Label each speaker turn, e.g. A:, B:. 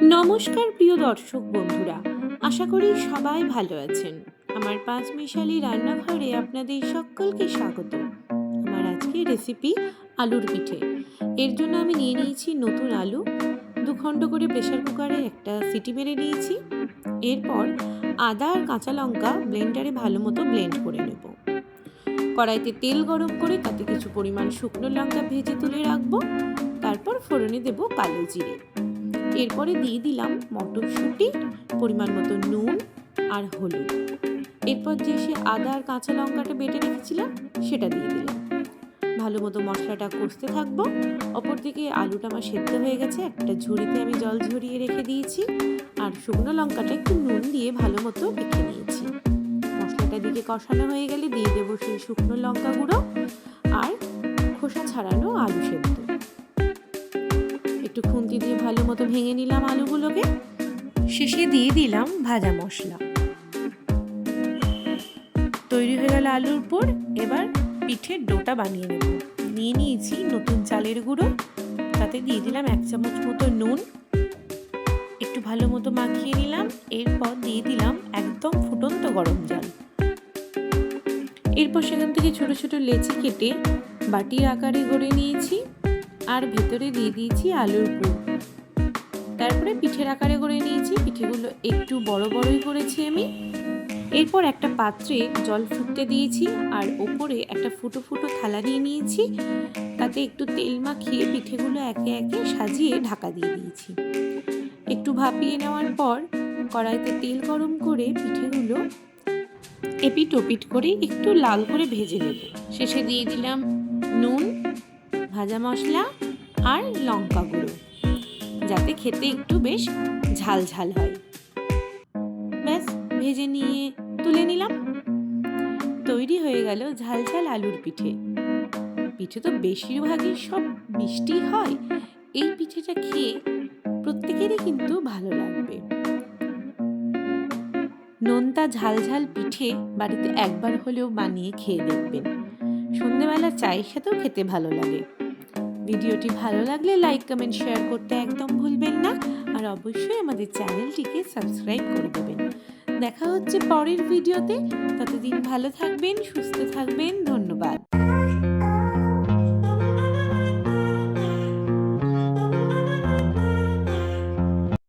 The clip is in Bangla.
A: নমস্কার প্রিয় দর্শক বন্ধুরা, আশা করি সবাই ভালো আছেন। আমার পাঁচমিশালি রান্নাঘরে আপনাদের সকলকে স্বাগত। আমার আজকের রেসিপি আলুর পিঠে। এর জন্য আমি নিয়ে নিয়েছি নতুন আলু, 2 খণ্ড করে প্রেসার কুকারে একটা সিটি মেরে নিয়েছি। এরপর আদা আর কাঁচা লঙ্কা ব্লেন্ডারে ভালো মতো ব্লেন্ড করে নেব। কড়াইতে তেল গরম করে তাতে কিছু পরিমাণ শুকনো লঙ্কা ভেজে তুলে রাখবো। তারপর ফোড়নে দেব কালো জিরে। এরপরে দিয়ে দিলাম মটরশুঁটি, পরিমাণ মতো নুন আর হলুদ। এরপর যে সে আদা আর কাঁচা লঙ্কাটা বেটে রেখেছিলাম সেটা দিয়ে দিলাম। ভালো মতো মশলাটা কষতে থাকবো। অপরদিকে আলুটা আমার সেদ্ধ হয়ে গেছে, একটা ঝুড়িতে আমি জল ঝরিয়ে রেখে দিয়েছি আর শুকনো লঙ্কাটা একটু নুন দিয়ে ভালো মতো মেখে নিয়েছি। মশলাটা দিকে কষানো হয়ে গেলে দিয়ে দেবো সেই শুকনো লঙ্কা গুঁড়ো আর খোসা ছাড়ানো আলু সেদ্ধ। একটু খুন্তি দিয়ে ভালো মতো ভেঙে নিলাম আলুগুলোকে। শেষে দিয়ে দিলাম ভাজা মশলা। তৈরি হয়ে গেল আলুর পুর। এবার পিঠের ডোটা বানিয়ে নেব। নিয়ে নিয়েছি নতুন চালের গুঁড়ো, তাতে দিয়ে দিলাম 1 চামচ মতো নুন, একটু ভালো মতো মাখিয়ে নিলাম। এরপর দিয়ে দিলাম একদম ফুটন্ত গরম জল। এরপর সেখান থেকে ছোট ছোট লেচি কেটে বাটির আকারে গড়ে নিয়েছি আর ভেতরে দিয়ে দিয়েছি আলুর পুর। তারপরে পিঠের আকারে করে নিয়েছি। পিঠেগুলো একটু বড় বড়ই করেছি আমি। এরপর একটা পাত্রে জল ফুটতে দিয়েছি আর ওপরে একটা ফুটো ফুটো থালা দিয়ে নিয়েছি, তাতে একটু তেল মাখিয়ে পিঠেগুলো একে একে সাজিয়ে ঢাকা দিয়ে দিয়েছি। একটু ভাপিয়ে নেওয়ার পর কড়াইতে তেল গরম করে পিঠেগুলো এপিট ওপিট করে একটু লাল করে ভেজে নেব। শেষে দিয়ে দিলাম নুন, ভাজা মশলা আর লঙ্কা গুঁড়ো, যাতে খেতে একটু বেশ ঝাল ঝাল হয়। ব্যাস, ভেজে নিয়ে তুলে নিলাম। তৈরি হয়ে গেল ঝাল ঝাল আলুর পিঠে। পিঠে তো বেশিরভাগই সব মিষ্টি হয়, এই পিঠেটা খেয়ে প্রত্যেকেরই কিন্তু ভালো লাগবে। নোনতা ঝাল ঝাল পিঠে বাড়িতে একবার হলেও বানিয়ে খেয়ে দেখবেন। সন্ধেবেলা চায়ের সাথেও খেতে ভালো লাগে। ভিডিওটি ভালো লাগলে লাইক, কমেন্ট, শেয়ার করতে একদম ভুলবেন না। আর অবশ্যই আমাদের চ্যানেলটিকে সাবস্ক্রাইব করে দেবেন। দেখা হচ্ছে পরের ভিডিওতে। ততদিন ভালো থাকবেন, সুস্থ থাকবেন। ধন্যবাদ।